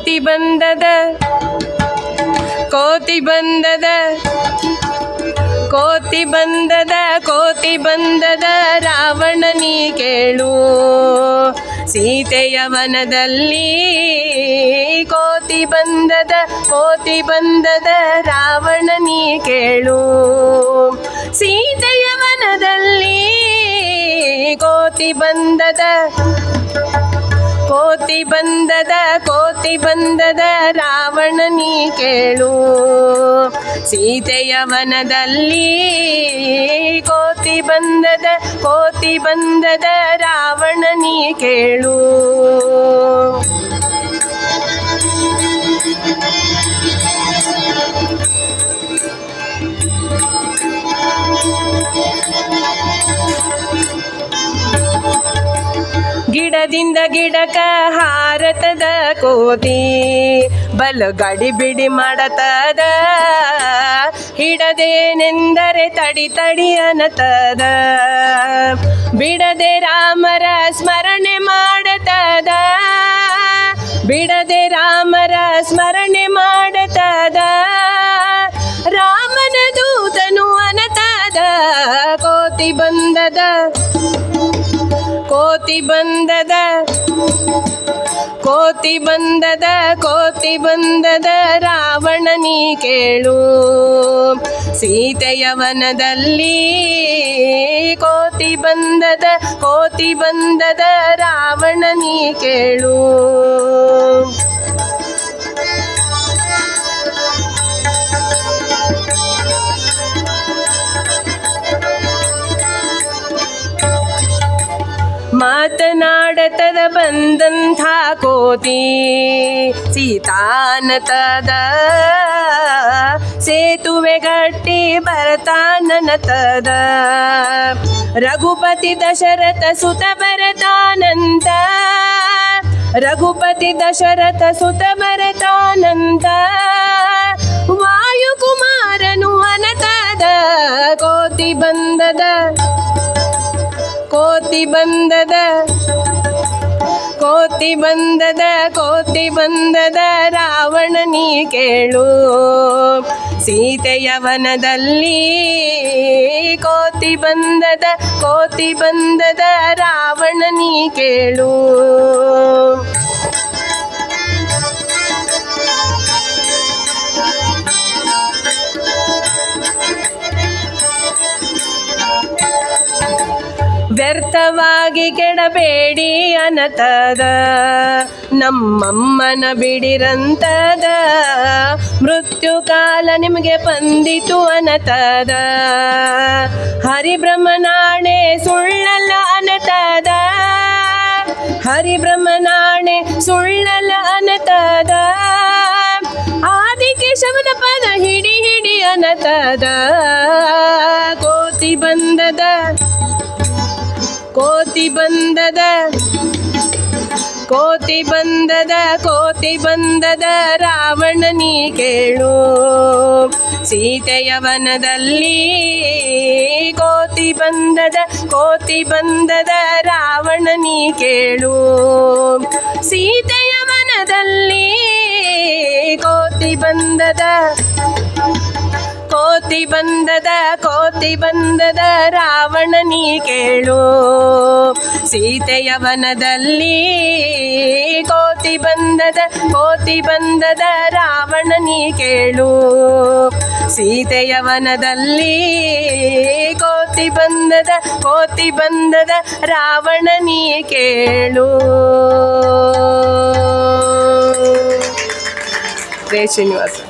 ಕೋತಿ ಬಂದದ ಕೋತಿ ಬಂದದ ಕೋತಿ ಬಂದದ ಕೋತಿ ಬಂದದ ರಾವಣ ನೀ ಕೇಳು ಸೀತೆಯ ವನದಲ್ಲಿ ಕೋತಿ ಬಂದದ ರಾವಣ ನೀ ಕೇಳು ಸೀತೆಯ ವನದಲ್ಲಿ ಕೋತಿ ಬಂದದ ರಾವಣ ನೀ ಕೇಳು ಸೀತೆಯ ವನದಲ್ಲಿ ಕೋತಿ ಬಂದದ ರಾವಣ ನೀ ಕೇಳು ಗಿಡದಿಂದ ಗಿಡಕ ಹಾರತದ ಕೋತಿ ಬಲಗಡಿ ಬಿಡಿ ಮಾಡತದ ಹಿಡದೇನೆಂದರೆ ತಡಿ ಅನ್ನತದ ಬಿಡದೆ ರಾಮರ ಸ್ಮರಣೆ ಮಾಡತದ ರಾಮನ ದೂತನು ಅನ್ನತದ ಕೋತಿ ಬಂದದ ರಾವಣ ನೀ ಕೇಳು ಸೀತೆಯ ವನದಲ್ಲಿ ಕೋತಿ ಬಂದದ ರಾವಣ ನೀ ಕೇಳು ಮಾತನಾಡತದ ಬಂದಂಥ ಕೋತಿ ಸೀತಾನತದ ಸೇತುವೆ ಗಟ್ಟಿ ಬರ್ತಾನನತದ ರಘುಪತಿ ದಶರಥ ಸುತ ಭರತಾನಂತ ವಾಯುಕುಮಾರನು ಅನತದ ಕೋತಿ ಬಂದದ ರಾವಣ ನೀ ಕೇಳು ಸೀತೆಯ ವನದಲ್ಲಿ ಕೋತಿ ಬಂದದ ರಾವಣ ನೀ ಕೇಳು ವ್ಯರ್ಥವಾಗಿ ಕೆಡಬೇಡಿ ಅನ್ನತದ ನಮ್ಮಮ್ಮನ ಬಿಡಿರಂತದ ಮೃತ್ಯು ಕಾಲ ನಿಮಗೆ ಬಂದಿತು ಅನ್ನತದ ಹರಿಬ್ರಹ್ಮನಾಣೆ ಸುಳ್ಳಲ್ಲ ಅನ್ನತದ ಆದಿಕೇಶವನ ಪದ ಹಿಡಿ ಅನ್ನತದ ಕೋತಿ ಬಂದದ ರಾವಣ ನೀ ಕೇಳು ಸೀತೆಯ ವನದಲ್ಲಿ ಕೋತಿ ಬಂದದ ರಾವಣ ನೀ ಕೇಳು ಸೀತೆಯ ವನದಲ್ಲಿ ಕೋತಿ ಬಂದದ ರಾವಣ ನೀ ಕೇಳು ಸೀತೆಯ ವನದಲ್ಲಿ ಕೋತಿ ಬಂದದ ರಾವಣ ನೀ ಕೇಳು ಸೀತೆಯ ವನದಲ್ಲಿ ಕೋತಿ ಬಂದದ ರಾವಣ ನೀ ಕೇಳು ಜೈ ಶ್ರೀನಿವಾಸ.